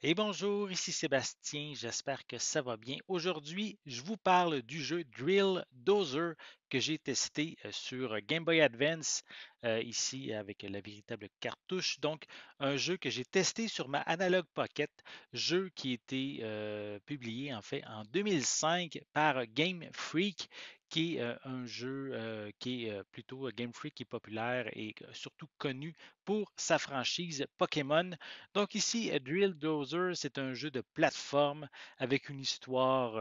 Et bonjour, ici Sébastien, j'espère que ça va bien. Aujourd'hui, je vous parle du jeu Drill Dozer que j'ai testé sur Game Boy Advance, ici avec la véritable cartouche. Donc, un jeu que j'ai testé sur ma Analog Pocket, jeu qui a été publié en fait en 2005 par Game Freak, qui est un jeu qui est plutôt Game Freak qui est populaire et surtout connu pour sa franchise Pokémon. Donc ici, Drill Dozer, c'est un jeu de plateforme avec une histoire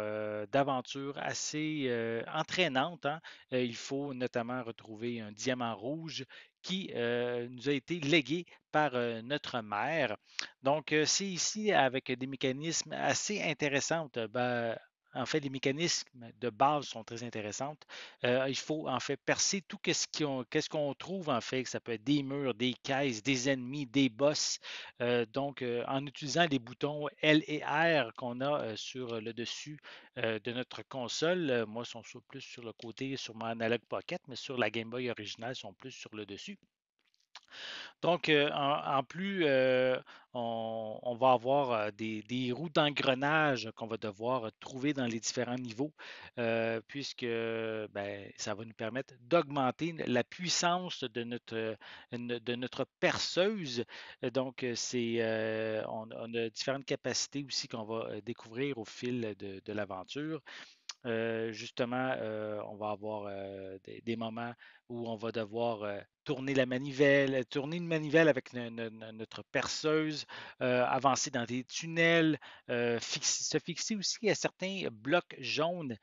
d'aventure assez entraînante, hein. Il faut notamment retrouver un diamant rouge qui nous a été légué par notre mère. Donc, c'est ici avec des mécanismes assez intéressants. Ben, en fait, les mécanismes de base sont très intéressants. Il faut en fait percer tout qu'est-ce qu'on trouve en fait. Ça peut être des murs, des caisses, des ennemis, des boss. Donc, en utilisant les boutons L et R qu'on a sur le dessus de notre console, moi, ils sont plus sur le côté sur mon Analog Pocket, mais sur la Game Boy originale, ils sont plus sur le dessus. Donc, en plus, on va avoir des roues d'engrenage qu'on va devoir trouver dans les différents niveaux, puisque ben, ça va nous permettre d'augmenter la puissance de notre perceuse. Donc, on a différentes capacités aussi qu'on va découvrir au fil de l'aventure. Justement, on va avoir des moments où on va devoir tourner une manivelle avec notre perceuse, avancer dans des tunnels, se fixer aussi à certains blocs jaunes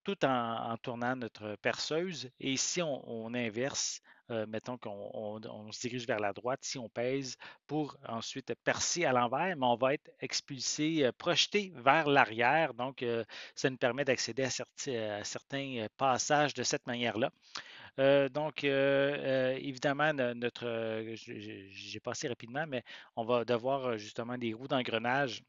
tout en tournant notre perceuse. Et si on inverse, mettons qu'on se dirige vers la droite, si on pèse pour ensuite percer à l'envers, mais on va être expulsé, projeté vers l'arrière. Donc, ça nous permet d'accéder à certains passages de cette manière-là. Évidemment, j'ai passé rapidement, mais on va devoir justement des roues d'engrenage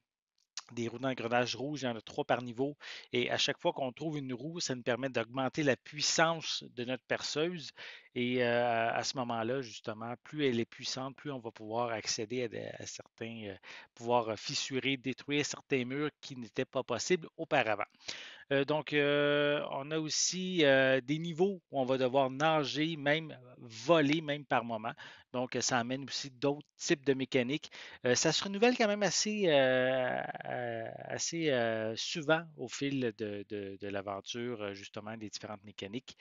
rouges, il y en a trois par niveau. Et à chaque fois qu'on trouve une roue, ça nous permet d'augmenter la puissance de notre perceuse. Et à ce moment-là, justement, plus elle est puissante, plus on va pouvoir accéder à certains, pouvoir fissurer, détruire certains murs qui n'étaient pas possibles auparavant. On a aussi des niveaux où on va devoir nager, même voler, même par moment. Donc, ça amène aussi d'autres types de mécaniques. Ça se renouvelle quand même assez souvent au fil de l'aventure, justement, des différentes mécaniques.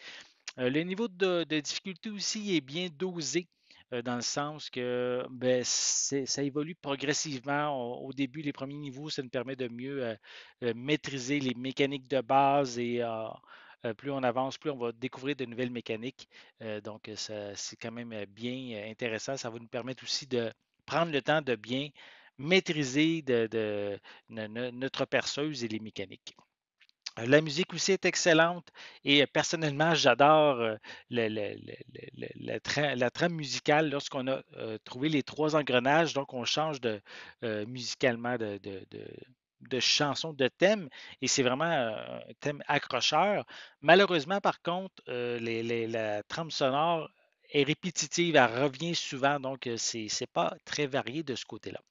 Le niveau de difficulté aussi est bien dosé dans le sens que ben, ça évolue progressivement. Au début, les premiers niveaux, ça nous permet de mieux maîtriser les mécaniques de base et plus on avance, plus on va découvrir de nouvelles mécaniques. C'est quand même bien intéressant. Ça va nous permettre aussi de prendre le temps de bien maîtriser notre perceuse et les mécaniques. La musique aussi est excellente et personnellement, j'adore la trame musicale lorsqu'on a trouvé les trois engrenages. Donc, on change musicalement de chanson, de thème et c'est vraiment un thème accrocheur. Malheureusement, par contre, la trame sonore est répétitive, elle revient souvent, donc c'est pas très varié de ce côté-là.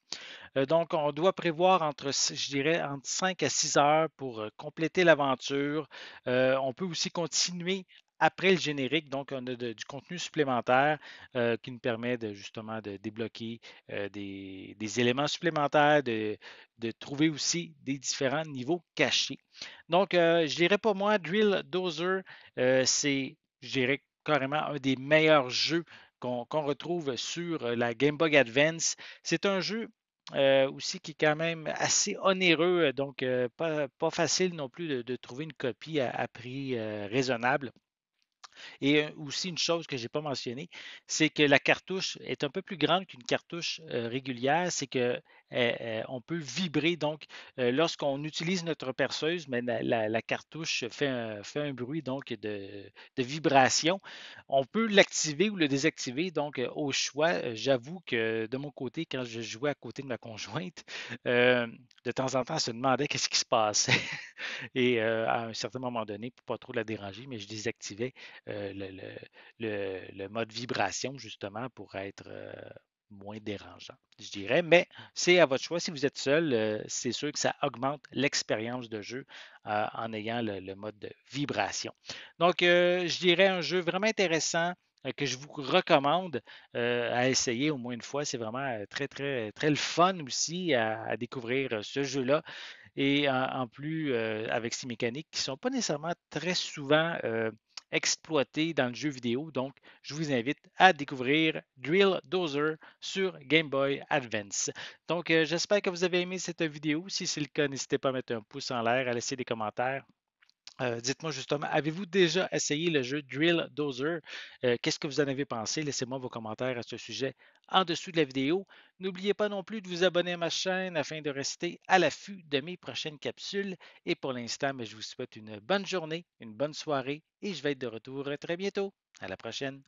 Donc, on doit prévoir je dirais, entre 5 à 6 heures pour compléter l'aventure. On peut aussi continuer après le générique, donc on a du contenu supplémentaire qui nous permet justement de débloquer des éléments supplémentaires, de trouver aussi des différents niveaux cachés. Donc, je dirais pour moi, Drill Dozer, c'est, je dirais, carrément un des meilleurs jeux qu'on retrouve sur la Game Boy Advance. C'est un jeu aussi qui est quand même assez onéreux, donc pas facile non plus de trouver une copie à prix raisonnable. Et aussi une chose que je n'ai pas mentionnée, c'est que la cartouche est un peu plus grande qu'une cartouche régulière, c'est que on peut vibrer. Donc, lorsqu'on utilise notre perceuse, mais la cartouche fait un bruit donc de vibration. On peut l'activer ou le désactiver, donc au choix. J'avoue que de mon côté, quand je jouais à côté de ma conjointe, euh, de temps en temps, elle se demandait qu'est-ce qui se passait. Et à un certain moment donné, pour pas trop la déranger, mais je désactivais le mode vibration justement pour être moins dérangeant, je dirais. Mais c'est à votre choix. Si vous êtes seul, c'est sûr que ça augmente l'expérience de jeu en ayant le mode de vibration. Donc, je dirais un jeu vraiment intéressant que je vous recommande à essayer au moins une fois. C'est vraiment très, très, très le fun aussi à découvrir ce jeu-là. Et en plus, avec ces mécaniques qui ne sont pas nécessairement très souvent exploitées dans le jeu vidéo. Donc, je vous invite à découvrir Drill Dozer sur Game Boy Advance. Donc, j'espère que vous avez aimé cette vidéo. Si c'est le cas, n'hésitez pas à mettre un pouce en l'air, à laisser des commentaires. Dites-moi justement, avez-vous déjà essayé le jeu Drill Dozer? Qu'est-ce que vous en avez pensé? Laissez-moi vos commentaires à ce sujet en dessous de la vidéo. N'oubliez pas non plus de vous abonner à ma chaîne afin de rester à l'affût de mes prochaines capsules. Et pour l'instant, je vous souhaite une bonne journée, une bonne soirée et je vais être de retour très bientôt. À la prochaine.